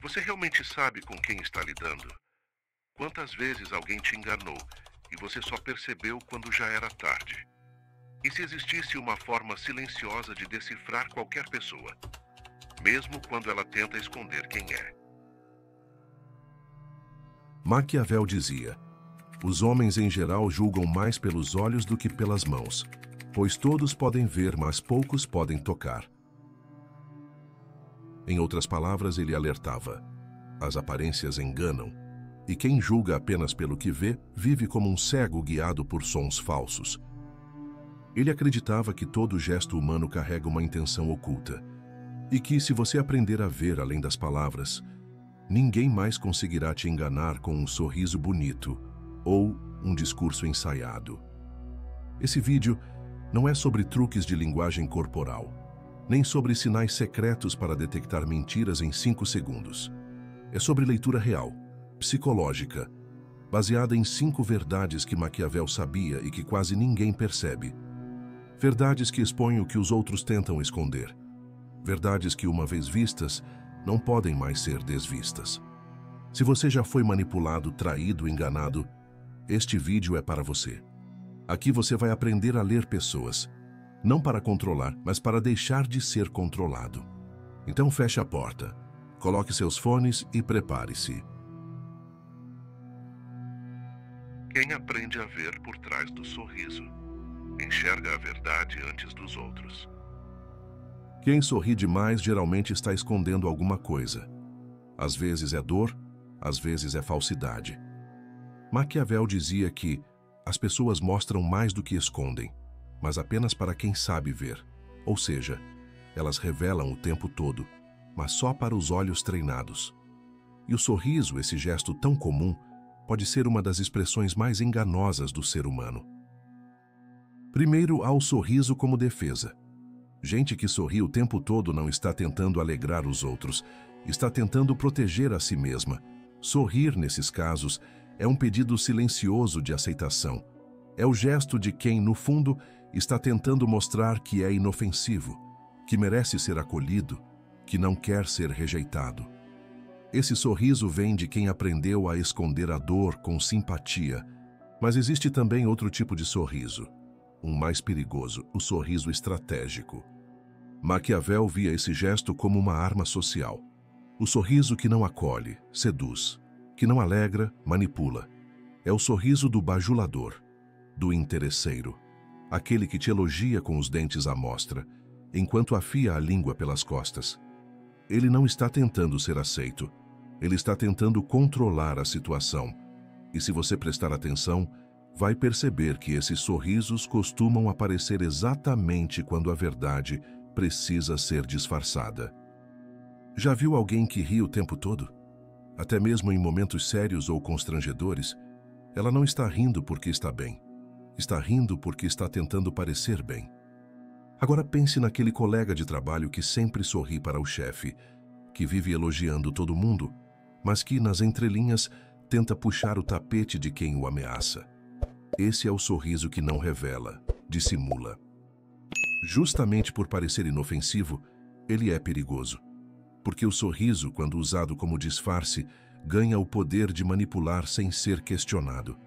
Você realmente sabe com quem está lidando? Quantas vezes alguém te enganou e você só percebeu quando já era tarde? E se existisse uma forma silenciosa de decifrar qualquer pessoa, mesmo quando ela tenta esconder quem é? Maquiavel dizia: os homens em geral julgam mais pelos olhos do que pelas mãos, pois todos podem ver, mas poucos podem tocar. Em outras palavras, ele alertava: as aparências enganam, e quem julga apenas pelo que vê, vive como um cego guiado por sons falsos. Ele acreditava que todo gesto humano carrega uma intenção oculta, e que, se você aprender a ver além das palavras, ninguém mais conseguirá te enganar com um sorriso bonito ou um discurso ensaiado. Esse vídeo não é sobre truques de linguagem corporal, nem sobre sinais secretos para detectar mentiras em 5 segundos. É sobre leitura real, psicológica, baseada em 5 verdades que Maquiavel sabia e que quase ninguém percebe. Verdades que expõem o que os outros tentam esconder. Verdades que, uma vez vistas, não podem mais ser desvistas. Se você já foi manipulado, traído, enganado, este vídeo é para você. Aqui você vai aprender a ler pessoas, não para controlar, mas para deixar de ser controlado. Então feche a porta, coloque seus fones e prepare-se. Quem aprende a ver por trás do sorriso, enxerga a verdade antes dos outros. Quem sorri demais geralmente está escondendo alguma coisa. Às vezes é dor, às vezes é falsidade. Maquiavel dizia que as pessoas mostram mais do que escondem, mas apenas para quem sabe ver. Ou seja, elas revelam o tempo todo, mas só para os olhos treinados. E o sorriso, esse gesto tão comum, pode ser uma das expressões mais enganosas do ser humano. Primeiro, há o sorriso como defesa. Gente que sorri o tempo todo não está tentando alegrar os outros, está tentando proteger a si mesma. Sorrir, nesses casos, é um pedido silencioso de aceitação. É o gesto de quem, no fundo, está tentando mostrar que é inofensivo, que merece ser acolhido, que não quer ser rejeitado. Esse sorriso vem de quem aprendeu a esconder a dor com simpatia. Mas existe também outro tipo de sorriso, um mais perigoso, o sorriso estratégico. Maquiavel via esse gesto como uma arma social. O sorriso que não acolhe, seduz, que não alegra, manipula. É o sorriso do bajulador, do interesseiro, aquele que te elogia com os dentes à mostra, enquanto afia a língua pelas costas. Ele não está tentando ser aceito, ele está tentando controlar a situação. E se você prestar atenção, vai perceber que esses sorrisos costumam aparecer exatamente quando a verdade precisa ser disfarçada. Já viu alguém que ri o tempo todo? Até mesmo em momentos sérios ou constrangedores, ela não está rindo porque está bem. Está rindo porque está tentando parecer bem. Agora pense naquele colega de trabalho que sempre sorri para o chefe, que vive elogiando todo mundo, mas que, nas entrelinhas, tenta puxar o tapete de quem o ameaça. Esse é o sorriso que não revela, dissimula. Justamente por parecer inofensivo, ele é perigoso. Porque o sorriso, quando usado como disfarce, ganha o poder de manipular sem ser questionado.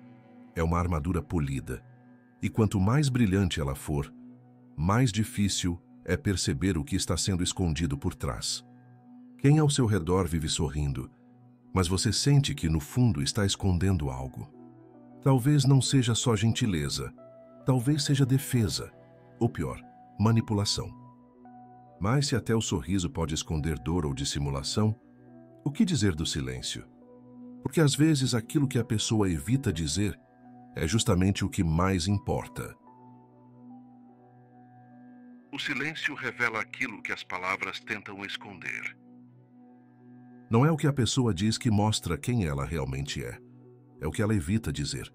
É uma armadura polida. E quanto mais brilhante ela for, mais difícil é perceber o que está sendo escondido por trás. Quem ao seu redor vive sorrindo, mas você sente que no fundo está escondendo algo. Talvez não seja só gentileza, talvez seja defesa, ou pior, manipulação. Mas se até o sorriso pode esconder dor ou dissimulação, o que dizer do silêncio? Porque às vezes aquilo que a pessoa evita dizer é justamente o que mais importa. O silêncio revela aquilo que as palavras tentam esconder. Não é o que a pessoa diz que mostra quem ela realmente é. É o que ela evita dizer.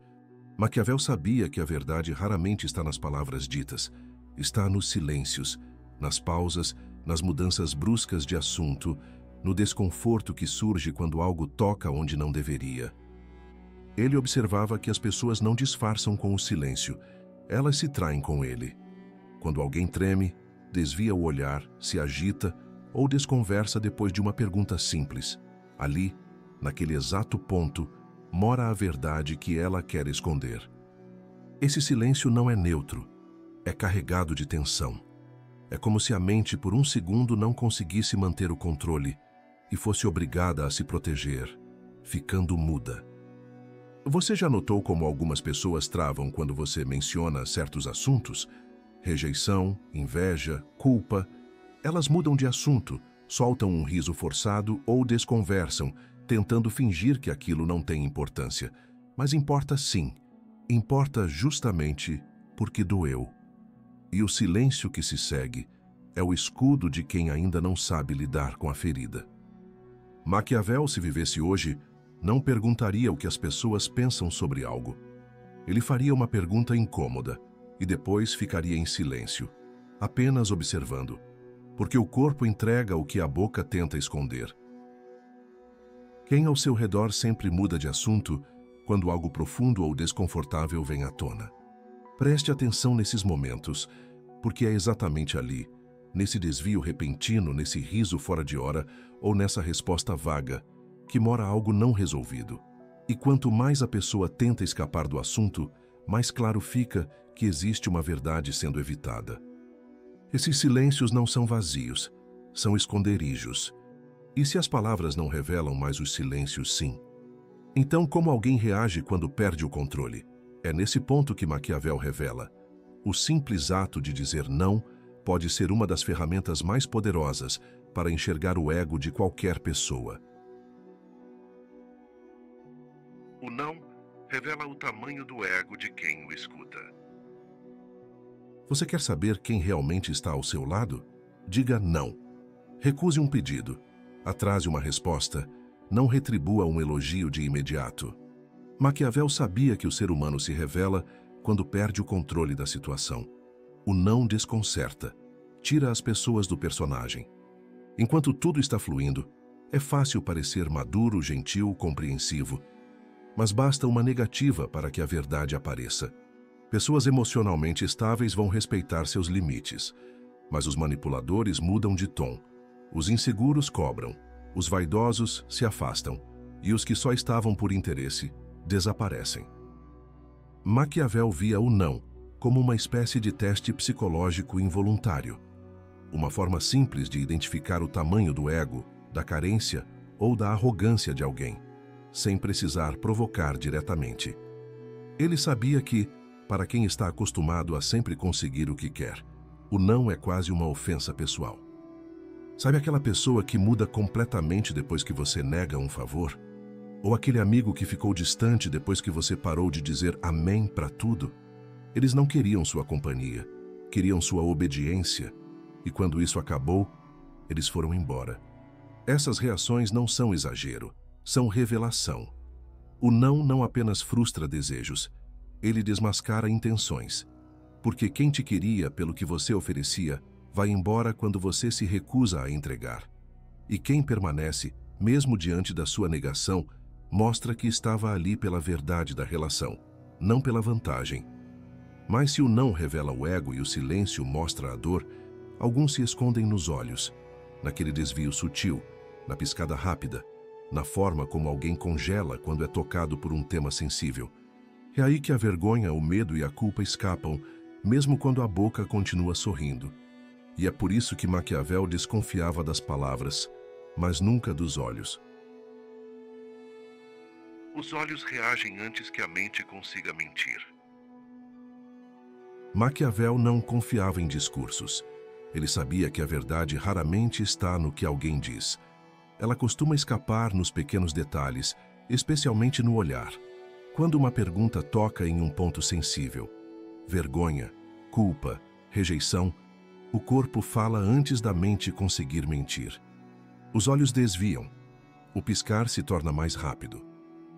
Maquiavel sabia que a verdade raramente está nas palavras ditas. Está nos silêncios, nas pausas, nas mudanças bruscas de assunto, no desconforto que surge quando algo toca onde não deveria. Ele observava que as pessoas não disfarçam com o silêncio, elas se traem com ele. Quando alguém treme, desvia o olhar, se agita ou desconversa depois de uma pergunta simples. Ali, naquele exato ponto, mora a verdade que ela quer esconder. Esse silêncio não é neutro, é carregado de tensão. É como se a mente por um segundo não conseguisse manter o controle e fosse obrigada a se proteger, ficando muda. Você já notou como algumas pessoas travam quando você menciona certos assuntos? Rejeição, inveja, culpa. Elas mudam de assunto, soltam um riso forçado ou desconversam, tentando fingir que aquilo não tem importância. Mas importa sim. Importa justamente porque doeu. E o silêncio que se segue é o escudo de quem ainda não sabe lidar com a ferida. Maquiavel, se vivesse hoje, não perguntaria o que as pessoas pensam sobre algo. Ele faria uma pergunta incômoda e depois ficaria em silêncio, apenas observando, porque o corpo entrega o que a boca tenta esconder. Quem ao seu redor sempre muda de assunto quando algo profundo ou desconfortável vem à tona. Preste atenção nesses momentos, porque é exatamente ali, nesse desvio repentino, nesse riso fora de hora ou nessa resposta vaga, que mora algo não resolvido. E quanto mais a pessoa tenta escapar do assunto, mais claro fica que existe uma verdade sendo evitada. Esses silêncios não são vazios, são esconderijos. E se as palavras não revelam, mas os silêncios sim? Então, como alguém reage quando perde o controle? É nesse ponto que Maquiavel revela. O simples ato de dizer não pode ser uma das ferramentas mais poderosas para enxergar o ego de qualquer pessoa. O não revela o tamanho do ego de quem o escuta. Você quer saber quem realmente está ao seu lado? Diga não. Recuse um pedido. Atrase uma resposta. Não retribua um elogio de imediato. Maquiavel sabia que o ser humano se revela quando perde o controle da situação. O não desconcerta. Tira as pessoas do personagem. Enquanto tudo está fluindo, é fácil parecer maduro, gentil, compreensivo. Mas basta uma negativa para que a verdade apareça. Pessoas emocionalmente estáveis vão respeitar seus limites, mas os manipuladores mudam de tom. Os inseguros cobram, os vaidosos se afastam, e os que só estavam por interesse desaparecem. Maquiavel via o não como uma espécie de teste psicológico involuntário, uma forma simples de identificar o tamanho do ego, da carência ou da arrogância de alguém, sem precisar provocar diretamente. Ele sabia que, para quem está acostumado a sempre conseguir o que quer, o não é quase uma ofensa pessoal. Sabe aquela pessoa que muda completamente depois que você nega um favor? Ou aquele amigo que ficou distante depois que você parou de dizer amém para tudo? Eles não queriam sua companhia, queriam sua obediência, e quando isso acabou, eles foram embora. Essas reações não são exagero, são revelação. O não apenas frustra desejos, ele desmascara intenções. Porque quem te queria pelo que você oferecia, vai embora quando você se recusa a entregar. E quem permanece, mesmo diante da sua negação, mostra que estava ali pela verdade da relação, não pela vantagem. Mas se o não revela o ego e o silêncio mostra a dor, alguns se escondem nos olhos, naquele desvio sutil, na piscada rápida, na forma como alguém congela quando é tocado por um tema sensível. É aí que a vergonha, o medo e a culpa escapam, mesmo quando a boca continua sorrindo. E é por isso que Maquiavel desconfiava das palavras, mas nunca dos olhos. Os olhos reagem antes que a mente consiga mentir. Maquiavel não confiava em discursos. Ele sabia que a verdade raramente está no que alguém diz. Ela costuma escapar nos pequenos detalhes, especialmente no olhar. Quando uma pergunta toca em um ponto sensível, vergonha, culpa, rejeição, o corpo fala antes da mente conseguir mentir. Os olhos desviam. O piscar se torna mais rápido.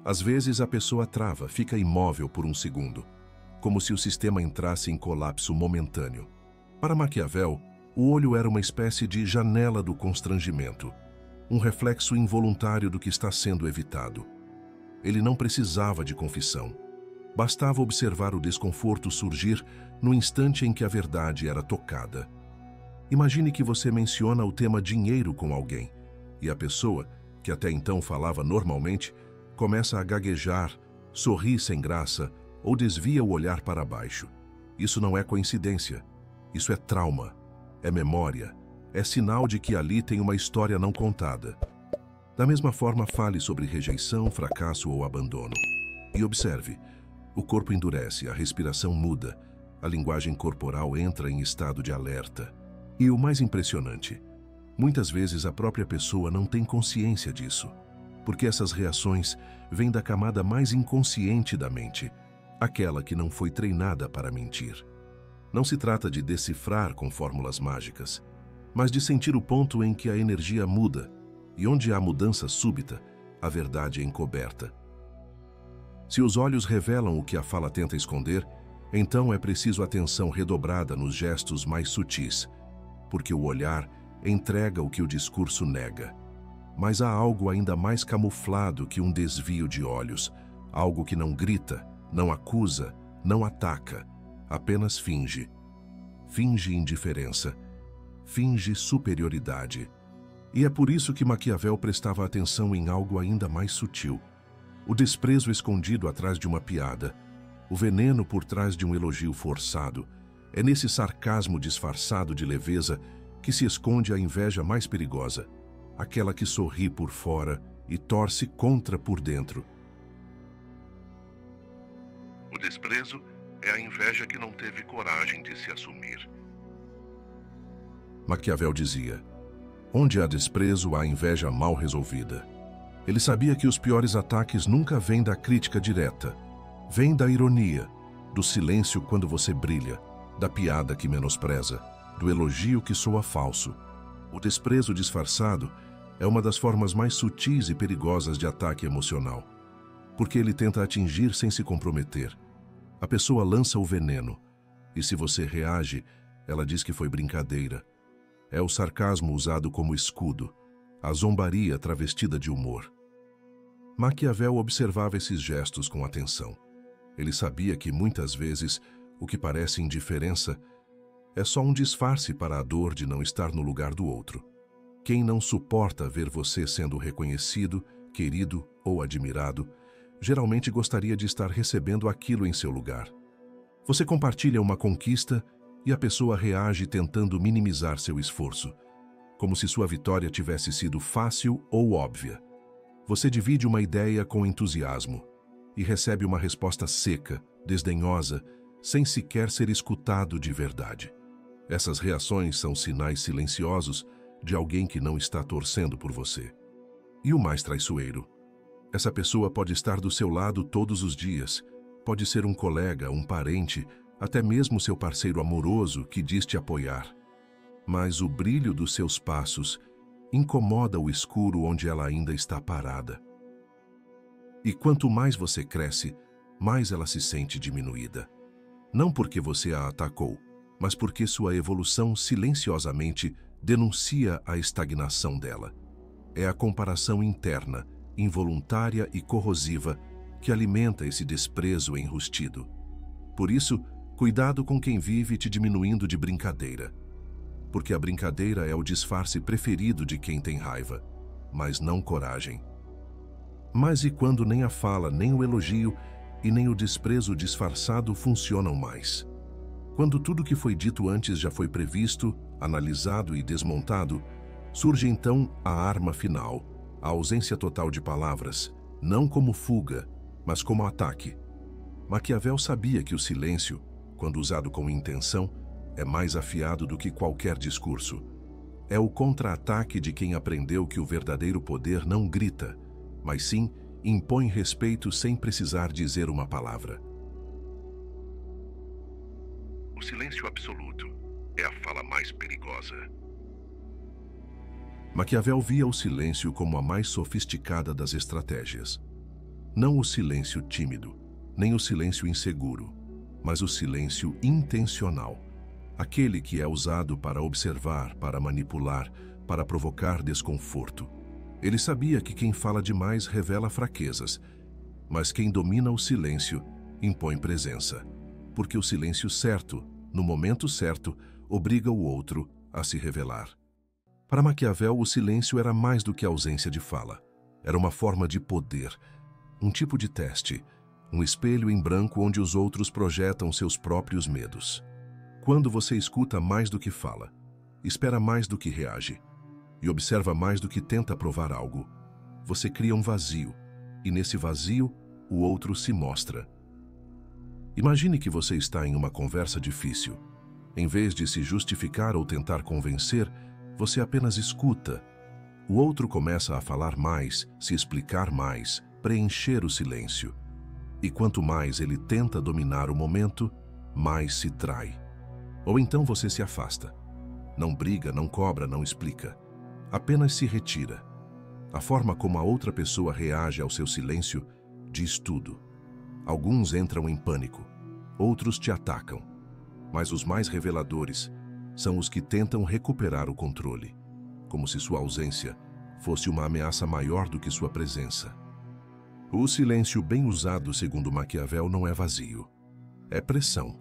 Às vezes a pessoa trava, fica imóvel por um segundo, como se o sistema entrasse em colapso momentâneo. Para Maquiavel, o olho era uma espécie de janela do constrangimento, um reflexo involuntário do que está sendo evitado. Ele não precisava de confissão. Bastava observar o desconforto surgir no instante em que a verdade era tocada. Imagine que você menciona o tema dinheiro com alguém, e a pessoa, que até então falava normalmente, começa a gaguejar, sorri sem graça ou desvia o olhar para baixo. Isso não é coincidência. Isso é trauma, é memória, é sinal de que ali tem uma história não contada. Da mesma forma, fale sobre rejeição, fracasso ou abandono. E observe, o corpo endurece, a respiração muda, a linguagem corporal entra em estado de alerta. E o mais impressionante, muitas vezes a própria pessoa não tem consciência disso, porque essas reações vêm da camada mais inconsciente da mente, aquela que não foi treinada para mentir. Não se trata de decifrar com fórmulas mágicas, mas de sentir o ponto em que a energia muda, e onde há mudança súbita, a verdade é encoberta. Se os olhos revelam o que a fala tenta esconder, então é preciso atenção redobrada nos gestos mais sutis, porque o olhar entrega o que o discurso nega. Mas há algo ainda mais camuflado que um desvio de olhos, algo que não grita, não acusa, não ataca, apenas finge. Finge indiferença, finge superioridade. E é por isso que Maquiavel prestava atenção em algo ainda mais sutil. O desprezo escondido atrás de uma piada, o veneno por trás de um elogio forçado. É nesse sarcasmo disfarçado de leveza que se esconde a inveja mais perigosa, aquela que sorri por fora e torce contra por dentro. O desprezo é a inveja que não teve coragem de se assumir. Maquiavel dizia: onde há desprezo, há inveja mal resolvida. Ele sabia que os piores ataques nunca vêm da crítica direta. Vêm da ironia, do silêncio quando você brilha, da piada que menospreza, do elogio que soa falso. O desprezo disfarçado é uma das formas mais sutis e perigosas de ataque emocional, porque ele tenta atingir sem se comprometer. A pessoa lança o veneno, e se você reage, ela diz que foi brincadeira. É o sarcasmo usado como escudo, a zombaria travestida de humor. Maquiavel observava esses gestos com atenção. Ele sabia que, muitas vezes, o que parece indiferença é só um disfarce para a dor de não estar no lugar do outro. Quem não suporta ver você sendo reconhecido, querido ou admirado, geralmente gostaria de estar recebendo aquilo em seu lugar. Você compartilha uma conquista e a pessoa reage tentando minimizar seu esforço, como se sua vitória tivesse sido fácil ou óbvia. Você divide uma ideia com entusiasmo e recebe uma resposta seca, desdenhosa, sem sequer ser escutado de verdade. Essas reações são sinais silenciosos de alguém que não está torcendo por você. E o mais traiçoeiro: essa pessoa pode estar do seu lado todos os dias, pode ser um colega, um parente, até mesmo seu parceiro amoroso que diz te apoiar. Mas o brilho dos seus passos incomoda o escuro onde ela ainda está parada. E quanto mais você cresce, mais ela se sente diminuída. Não porque você a atacou, mas porque sua evolução silenciosamente denuncia a estagnação dela. É a comparação interna, involuntária e corrosiva, que alimenta esse desprezo enrustido. Por isso, cuidado com quem vive te diminuindo de brincadeira. Porque a brincadeira é o disfarce preferido de quem tem raiva, mas não coragem. Mas e quando nem a fala, nem o elogio e nem o desprezo disfarçado funcionam mais? Quando tudo que foi dito antes já foi previsto, analisado e desmontado, surge então a arma final, a ausência total de palavras, não como fuga, mas como ataque. Maquiavel sabia que o silêncio, quando usado com intenção, é mais afiado do que qualquer discurso. É o contra-ataque de quem aprendeu que o verdadeiro poder não grita, mas sim impõe respeito sem precisar dizer uma palavra. O silêncio absoluto é a fala mais perigosa. Maquiavel via o silêncio como a mais sofisticada das estratégias. Não o silêncio tímido, nem o silêncio inseguro, mas o silêncio intencional. Aquele que é usado para observar, para manipular, para provocar desconforto. Ele sabia que quem fala demais revela fraquezas, mas quem domina o silêncio impõe presença, porque o silêncio certo, no momento certo, obriga o outro a se revelar. Para Maquiavel, o silêncio era mais do que a ausência de fala. Era uma forma de poder, um tipo de teste, um espelho em branco onde os outros projetam seus próprios medos. Quando você escuta mais do que fala, espera mais do que reage e observa mais do que tenta provar algo, você cria um vazio, e nesse vazio, o outro se mostra. Imagine que você está em uma conversa difícil. Em vez de se justificar ou tentar convencer, você apenas escuta. O outro começa a falar mais, se explicar mais, preencher o silêncio. E quanto mais ele tenta dominar o momento, mais se trai. Ou então você se afasta. Não briga, não cobra, não explica. Apenas se retira. A forma como a outra pessoa reage ao seu silêncio diz tudo. Alguns entram em pânico, outros te atacam. Mas os mais reveladores são os que tentam recuperar o controle, como se sua ausência fosse uma ameaça maior do que sua presença. O silêncio bem usado, segundo Maquiavel, não é vazio. É pressão.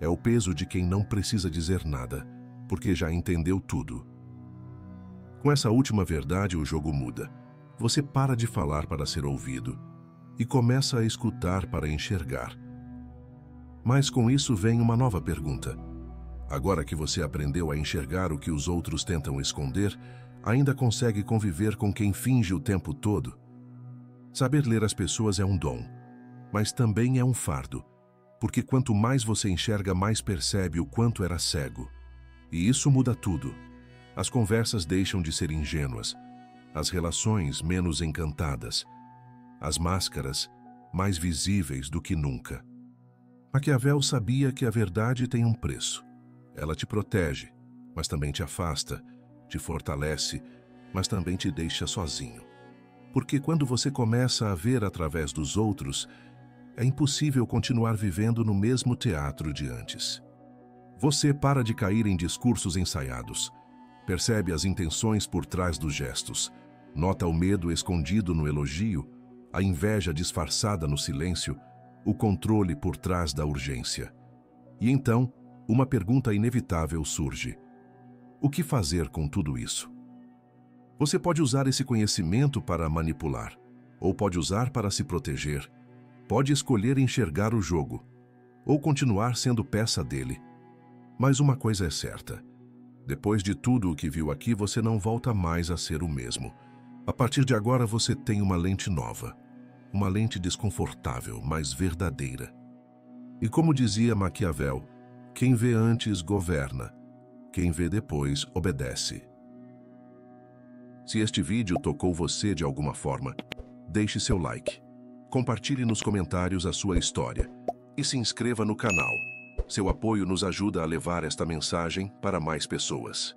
É o peso de quem não precisa dizer nada, porque já entendeu tudo. Com essa última verdade, o jogo muda. Você para de falar para ser ouvido e começa a escutar para enxergar. Mas com isso vem uma nova pergunta. Agora que você aprendeu a enxergar o que os outros tentam esconder, ainda consegue conviver com quem finge o tempo todo? Saber ler as pessoas é um dom, mas também é um fardo, porque quanto mais você enxerga, mais percebe o quanto era cego. E isso muda tudo. As conversas deixam de ser ingênuas, as relações menos encantadas, as máscaras mais visíveis do que nunca. Maquiavel sabia que a verdade tem um preço. Ela te protege, mas também te afasta, te fortalece, mas também te deixa sozinho. Porque quando você começa a ver através dos outros, é impossível continuar vivendo no mesmo teatro de antes. Você para de cair em discursos ensaiados, percebe as intenções por trás dos gestos, nota o medo escondido no elogio, a inveja disfarçada no silêncio, o controle por trás da urgência. E então, uma pergunta inevitável surge. O que fazer com tudo isso? Você pode usar esse conhecimento para manipular, ou pode usar para se proteger. Pode escolher enxergar o jogo, ou continuar sendo peça dele. Mas uma coisa é certa. Depois de tudo o que viu aqui, você não volta mais a ser o mesmo. A partir de agora, você tem uma lente nova. Uma lente desconfortável, mas verdadeira. E como dizia Maquiavel, quem vê antes governa, quem vê depois obedece. Se este vídeo tocou você de alguma forma, deixe seu like, compartilhe nos comentários a sua história e se inscreva no canal. Seu apoio nos ajuda a levar esta mensagem para mais pessoas.